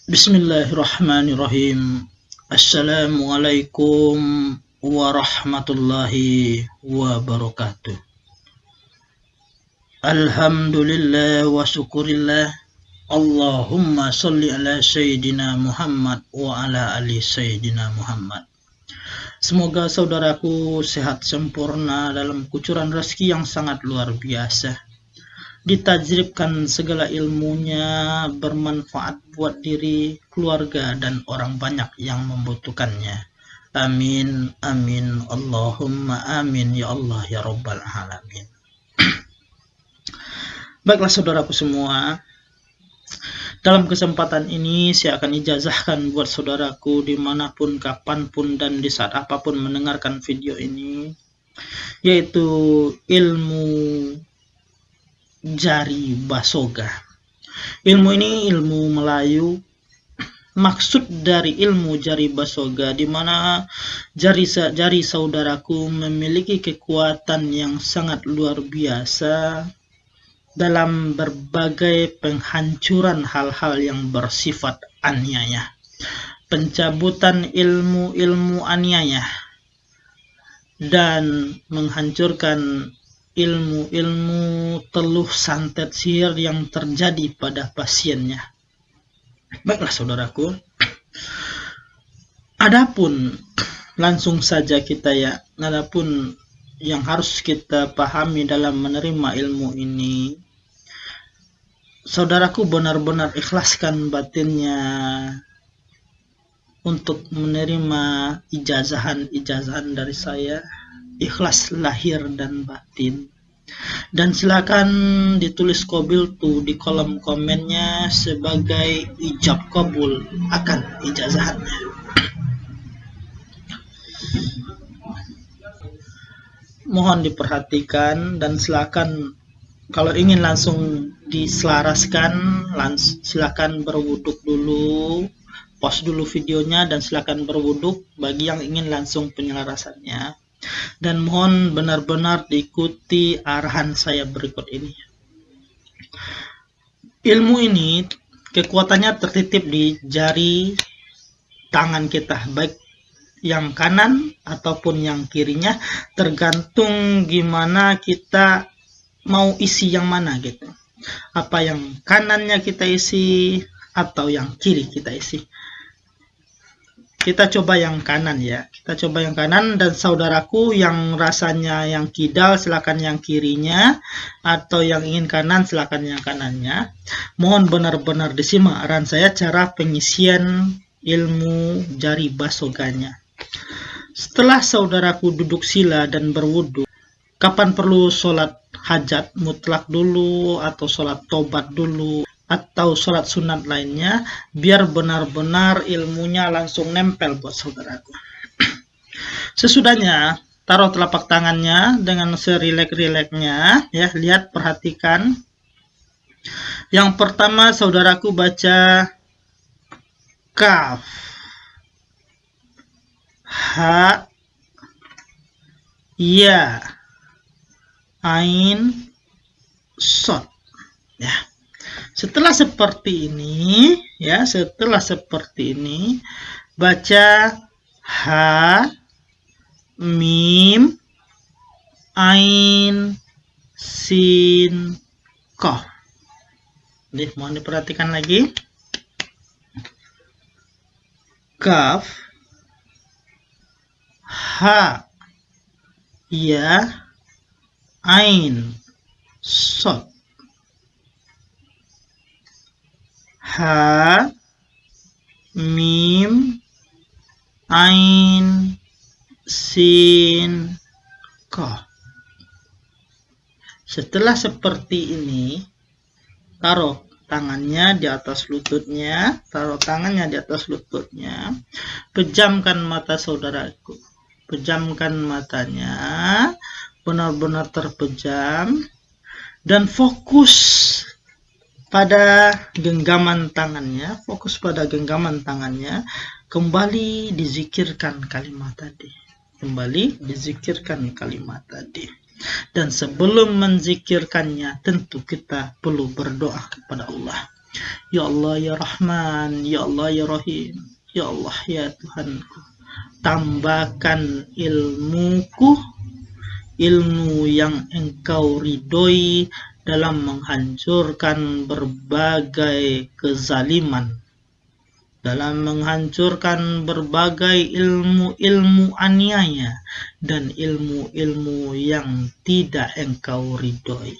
Bismillahirrahmanirrahim. Assalamualaikum warahmatullahi wabarakatuh. Alhamdulillah wa syukurillah. Allahumma salli ala Sayyidina Muhammad wa ala ali Sayyidina Muhammad. Semoga saudaraku sehat sempurna dalam kucuran rezeki yang sangat luar biasa. Ditajribkan segala ilmunya, bermanfaat buat diri, keluarga, dan orang banyak yang membutuhkannya. Amin, amin, Allahumma amin, ya Allah, ya Rabbal Alamin. Baiklah saudaraku semua, dalam kesempatan ini saya akan ijazahkan buat saudaraku dimanapun, kapanpun, dan di saat apapun mendengarkan video ini, yaitu ilmu jari basoga. Ilmu ini ilmu Melayu. Maksud dari ilmu jari basoga di mana jari saudaraku memiliki kekuatan yang sangat luar biasa dalam berbagai penghancuran hal-hal yang bersifat aniaya, pencabutan ilmu-ilmu aniaya, dan menghancurkan ilmu-ilmu teluh santet sihir yang terjadi pada pasiennya. Baiklah saudaraku, adapun langsung saja kita adapun yang harus kita pahami dalam menerima ilmu ini, saudaraku benar-benar ikhlaskan batinnya untuk menerima ijazahan dari saya, ikhlas lahir dan batin. Dan silakan ditulis qabil tuh di kolom komennya sebagai ijab kabul akan ijazahannya. Mohon diperhatikan dan silakan kalau ingin langsung diselaraskan, silakan berwuduk dulu, pause dulu videonya dan silakan berwuduk bagi yang ingin langsung penyelarasannya. Dan mohon benar-benar diikuti arahan saya berikut ini. Ilmu ini kekuatannya tertitip di jari tangan kita, baik yang kanan ataupun yang kirinya, tergantung gimana kita mau isi yang mana gitu. Apa yang kanannya kita isi atau yang kiri kita isi. Kita coba yang kanan ya. Kita coba yang kanan, dan saudaraku yang rasanya yang kidal silakan yang kirinya, atau yang ingin kanan silakan yang kanannya. Mohon benar-benar disimak arahan saya cara pengisian ilmu jari basoganya. Setelah saudaraku duduk sila dan berwudu, kapan perlu sholat hajat mutlak dulu atau sholat tobat dulu atau sholat sunat lainnya, biar benar-benar ilmunya langsung nempel buat saudaraku. Sesudahnya, taruh telapak tangannya dengan serilek-rileknya, ya, lihat, perhatikan. Yang pertama saudaraku baca kaf, ha, ya, ain, sod, ya. Setelah seperti ini, baca ha, mim, ain, sin, qaf. Jadi mohon diperhatikan lagi. Kaf, ha, ya, ain, sod. Ha, mim, ain, sin, qaf. Setelah seperti ini, taruh tangannya di atas lututnya, pejamkan mata saudaraku, pejamkan matanya, benar-benar terpejam, dan fokus pada genggaman tangannya, kembali dizikirkan kalimat tadi, dan sebelum menzikirkannya tentu kita perlu berdoa kepada Allah. Ya Allah ya Rahman, ya Allah ya Rahim, ya Allah ya Tuhanku, tambahkan ilmuku, ilmu yang Engkau ridhoi dalam menghancurkan berbagai kezaliman, dalam menghancurkan berbagai ilmu-ilmu aniaya dan ilmu-ilmu yang tidak Engkau ridhoi.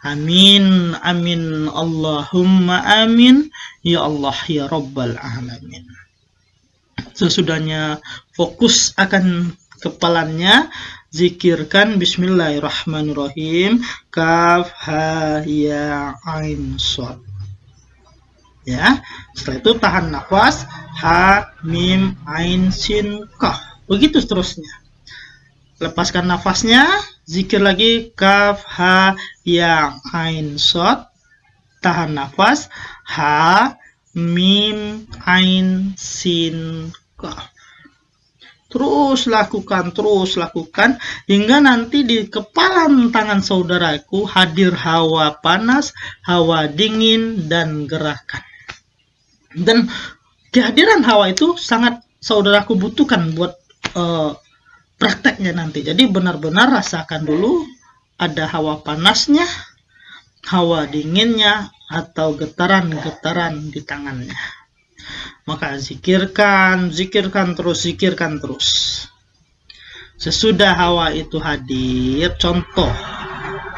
Amin, amin, Allahumma amin, ya Allah ya Rabbal Alamin. Sesudahnya fokus akan kepalanya, zikirkan Bismillahirrahmanirrahim, kaf ha ya ain shad. Ya, setelah itu tahan nafas, ha mim ain sin kaf, begitu seterusnya. Lepaskan nafasnya, zikir lagi kaf ha ya ain shad, tahan nafas, ha mim ain sin kaf. Terus lakukan hingga nanti di kepala tangan saudaraku hadir hawa panas, hawa dingin, dan gerakan. Dan kehadiran hawa itu sangat saudaraku butuhkan buat prakteknya nanti. Jadi benar-benar rasakan dulu ada hawa panasnya, hawa dinginnya, atau getaran-getaran di tangannya. Maka zikirkan terus. Sesudah hawa itu hadir, contoh,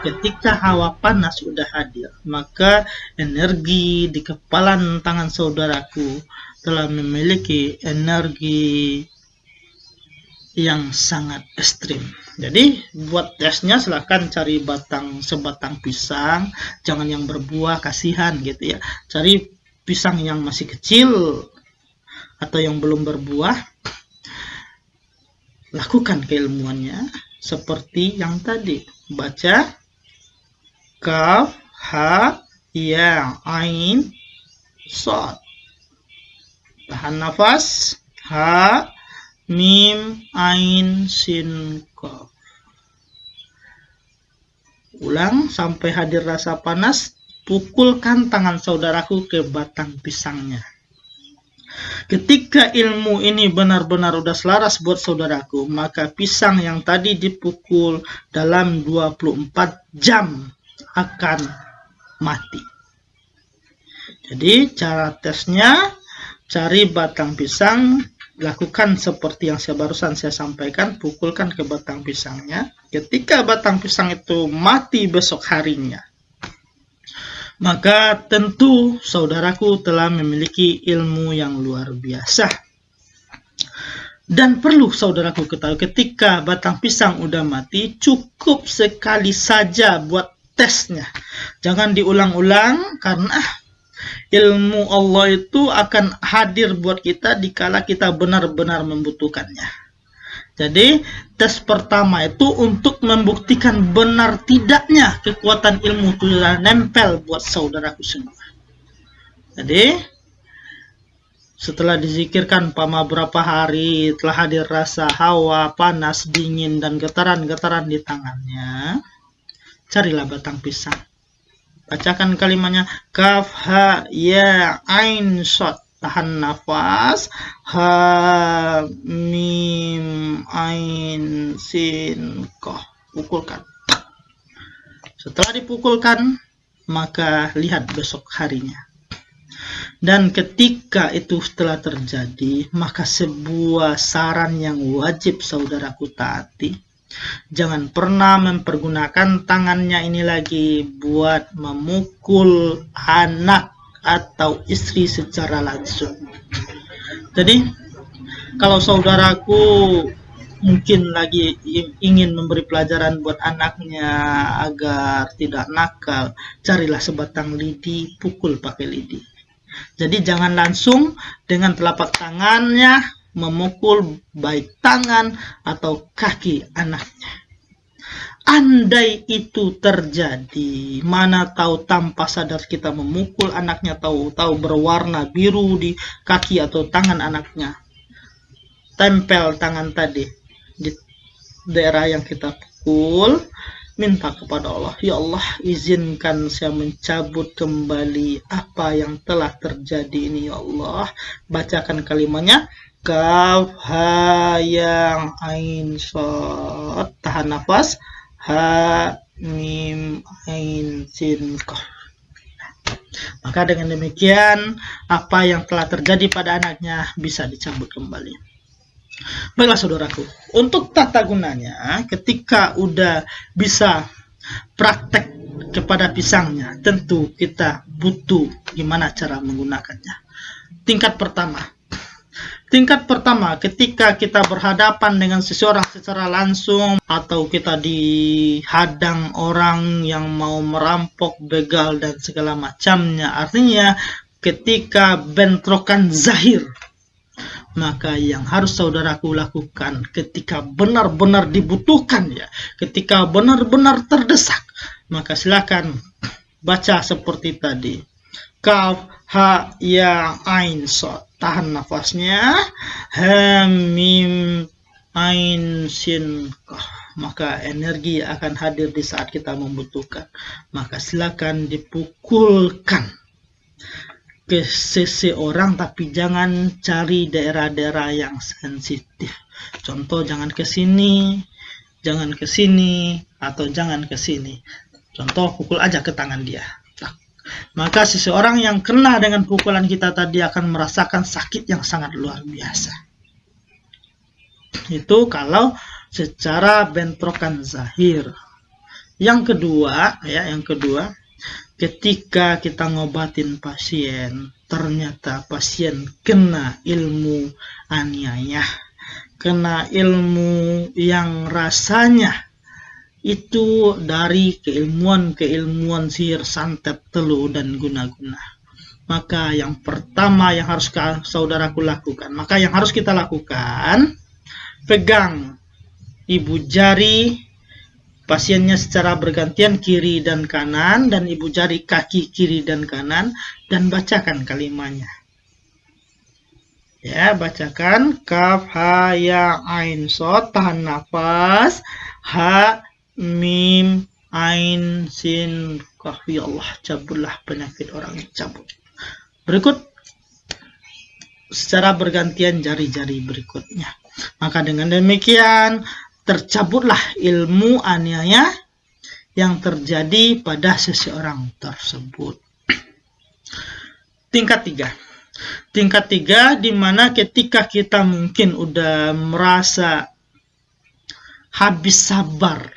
ketika hawa panas sudah hadir, maka energi di kepala tangan saudaraku telah memiliki energi yang sangat ekstrim. Jadi buat tesnya silahkan cari sebatang pisang, jangan yang berbuah, kasihan gitu ya. Cari pisang yang masih kecil atau yang belum berbuah. Lakukan keilmuannya seperti yang tadi. Baca kaf ha ya ain shad. Tahan nafas, ha mim ain sin kaf. Ulang sampai hadir rasa panas, pukulkan tangan saudaraku ke batang pisangnya. Ketika ilmu ini benar-benar udah selaras buat saudaraku, maka pisang yang tadi dipukul dalam 24 jam akan mati. Jadi cara tesnya, cari batang pisang, lakukan seperti yang barusan saya sampaikan, pukulkan ke batang pisangnya. Ketika batang pisang itu mati besok harinya, maka tentu saudaraku telah memiliki ilmu yang luar biasa. Dan perlu saudaraku ketahui, ketika batang pisang udah mati, cukup sekali saja buat tesnya. Jangan diulang-ulang, karena ilmu Allah itu akan hadir buat kita dikala kita benar-benar membutuhkannya. Jadi tes pertama itu untuk membuktikan benar tidaknya kekuatan ilmu itu nempel buat saudaraku semua. Jadi setelah dizikirkan pama berapa hari, telah hadir rasa hawa, panas, dingin, dan getaran-getaran di tangannya, carilah batang pisang. Bacakan kalimatnya kaf ha ya ain shad. Tahan nafas, ha mim ain sin kaf. Pukulkan. Setelah dipukulkan, maka lihat besok harinya. Dan ketika itu setelah terjadi, maka sebuah saran yang wajib saudaraku taati, jangan pernah mempergunakan tangannya ini lagi buat memukul anak atau istri secara langsung. Jadi kalau saudaraku mungkin lagi ingin memberi pelajaran buat anaknya agar tidak nakal, carilah sebatang lidi, pukul pakai lidi. Jadi jangan langsung dengan telapak tangannya memukul baik tangan atau kaki anaknya. Andai itu terjadi, mana tahu tanpa sadar kita memukul anaknya, tahu-tahu berwarna biru di kaki atau tangan anaknya. Tempel tangan tadi di daerah yang kita pukul, minta kepada Allah, ya Allah izinkan saya mencabut kembali apa yang telah terjadi ini ya Allah. Bacakan kalimatnya, kaf ha ya ain shad, tahan nafas, ha mim ain sin qaf. Maka dengan demikian apa yang telah terjadi pada anaknya bisa dicabut kembali. Baiklah saudaraku, untuk tata gunanya ketika udah bisa praktek kepada pisangnya, tentu kita butuh gimana cara menggunakannya. Tingkat pertama ketika kita berhadapan dengan seseorang secara langsung atau kita dihadang orang yang mau merampok, begal dan segala macamnya, artinya ketika bentrokan zahir, maka yang harus saudaraku lakukan ketika benar-benar dibutuhkan ya, ketika benar-benar terdesak, maka silakan baca seperti tadi, kaf ha ya ain shad, tahan nafasnya, ha mim ain sin qaf. Maka energi akan hadir di saat kita membutuhkan. Maka silakan dipukulkan ke seseorang, tapi jangan cari daerah-daerah yang sensitif. Contoh, jangan ke sini, atau jangan ke sini. Contoh, pukul aja ke tangan dia. Maka seseorang yang kena dengan pukulan kita tadi akan merasakan sakit yang sangat luar biasa. Itu kalau secara bentrokan zahir. Yang kedua, ketika kita ngobatin pasien, ternyata pasien kena ilmu aniaya, kena ilmu yang rasanya itu dari keilmuan sihir, santet, telu, dan guna-guna. Maka yang pertama yang harus saudaraku lakukan, pegang ibu jari pasiennya secara bergantian kiri dan kanan, dan ibu jari kaki kiri dan kanan, dan bacakan kalimatnya. Ya, bacakan kaf ha ya ain shad, tahan nafas, ha mim ain sin qaf. Ya Allah, cabutlah penyakit orang, cabut. Berikut secara bergantian jari-jari berikutnya. Maka dengan demikian tercabutlah ilmu aniaya yang terjadi pada seseorang tersebut. Tingkat tiga, di mana ketika kita mungkin udah merasa habis sabar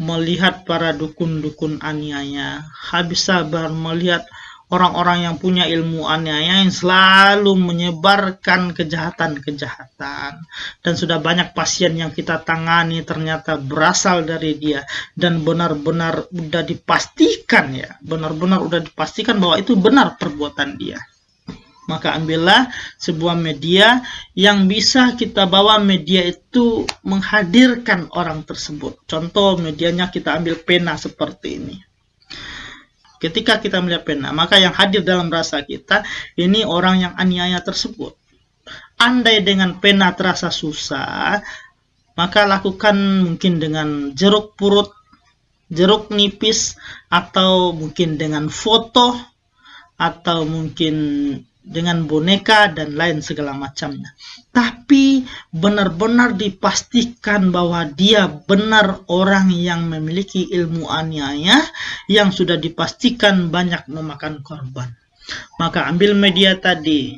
melihat para dukun-dukun aniaya, habis sabar melihat orang-orang yang punya ilmu aniaya yang selalu menyebarkan kejahatan-kejahatan, dan sudah banyak pasien yang kita tangani ternyata berasal dari dia, dan benar-benar udah dipastikan bahwa itu benar perbuatan dia. Maka ambillah sebuah media yang bisa kita bawa. Media itu menghadirkan orang tersebut. Contoh medianya kita ambil pena seperti ini. Ketika kita melihat pena, maka yang hadir dalam rasa kita ini orang yang aniaya tersebut. Andai dengan pena terasa susah, maka lakukan mungkin dengan jeruk purut, jeruk nipis, atau mungkin dengan foto, atau mungkin dengan boneka dan lain segala macamnya. Tapi benar-benar dipastikan bahwa dia benar orang yang memiliki ilmu aniaya yang sudah dipastikan banyak memakan korban. Maka ambil media tadi,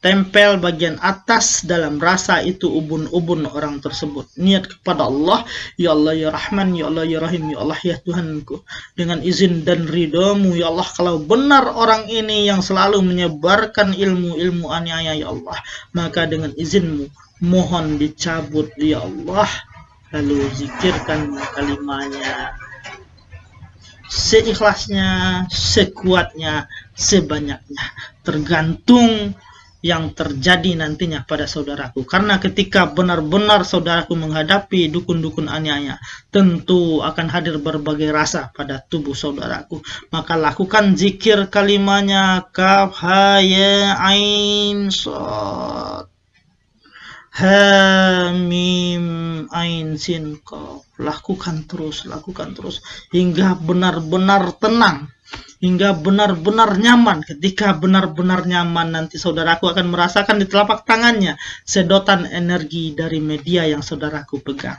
tempel bagian atas dalam rasa itu ubun-ubun orang tersebut. Niat kepada Allah, ya Allah ya Rahman, ya Allah ya Rahim, ya Allah ya Tuhanku, dengan izin dan ridhamu ya Allah, kalau benar orang ini yang selalu menyebarkan ilmu-ilmu aniaya ya Allah, maka dengan izinmu mohon dicabut ya Allah. Lalu zikirkan kalimatnya seikhlasnya, sekuatnya, sebanyaknya, tergantung yang terjadi nantinya pada saudaraku. Karena ketika benar-benar saudaraku menghadapi dukun-dukun aniaya, tentu akan hadir berbagai rasa pada tubuh saudaraku. Maka lakukan zikir kalimatnya, kaf ha ya ain shad, Hamim Ain Sin Qaf. Lakukan terus hingga benar-benar tenang, hingga benar-benar nyaman. Ketika benar-benar nyaman, nanti saudaraku akan merasakan di telapak tangannya sedotan energi dari media yang saudaraku pegang.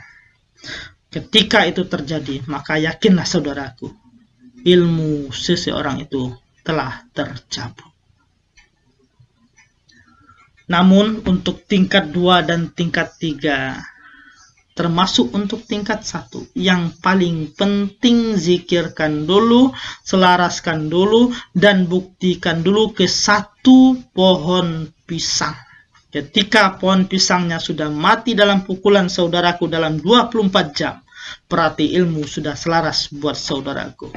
Ketika itu terjadi, maka yakinlah saudaraku, ilmu seseorang itu telah tercabut. Namun untuk tingkat 2 dan tingkat 3, termasuk untuk tingkat 1, yang paling penting zikirkan dulu, selaraskan dulu, dan buktikan dulu ke satu pohon pisang. Ketika pohon pisangnya sudah mati dalam pukulan saudaraku dalam 24 jam, berarti ilmu sudah selaras buat saudaraku.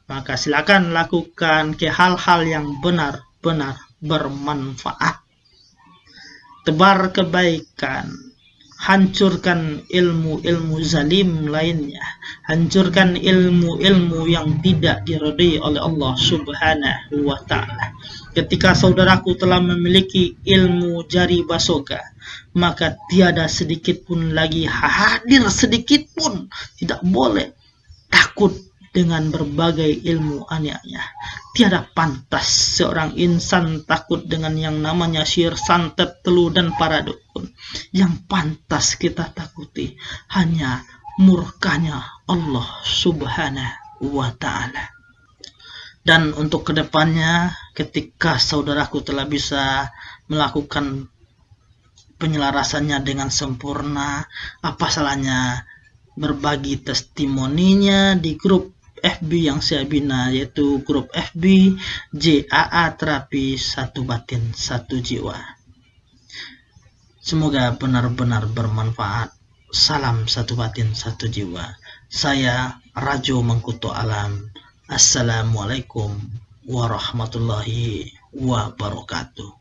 Maka silakan lakukan ke hal-hal yang benar-benar bermanfaat. Tebar kebaikan, hancurkan ilmu-ilmu zalim lainnya, hancurkan ilmu-ilmu yang tidak diridai oleh Allah Subhanahu wa ta'ala. Ketika saudaraku telah memiliki ilmu jari basoga, maka tiada sedikit pun lagi hadir sedikit pun, tidak boleh takut dengan berbagai ilmu aniaya. Tiada pantas seorang insan takut dengan yang namanya sihir, santet, telu, dan para dukun. Yang pantas kita takuti hanya murkanya Allah Subhanahu wa ta'ala. Dan untuk kedepannya, ketika saudaraku telah bisa melakukan penyelarasannya dengan sempurna, apa salahnya berbagi testimoninya di grup FB yang saya bina, yaitu grup FB JAA Terapi Satu Batin Satu Jiwa. Semoga benar-benar bermanfaat. Salam Satu Batin Satu Jiwa. Saya Rajo Mengkuto Alam. Assalamualaikum warahmatullahi wabarakatuh.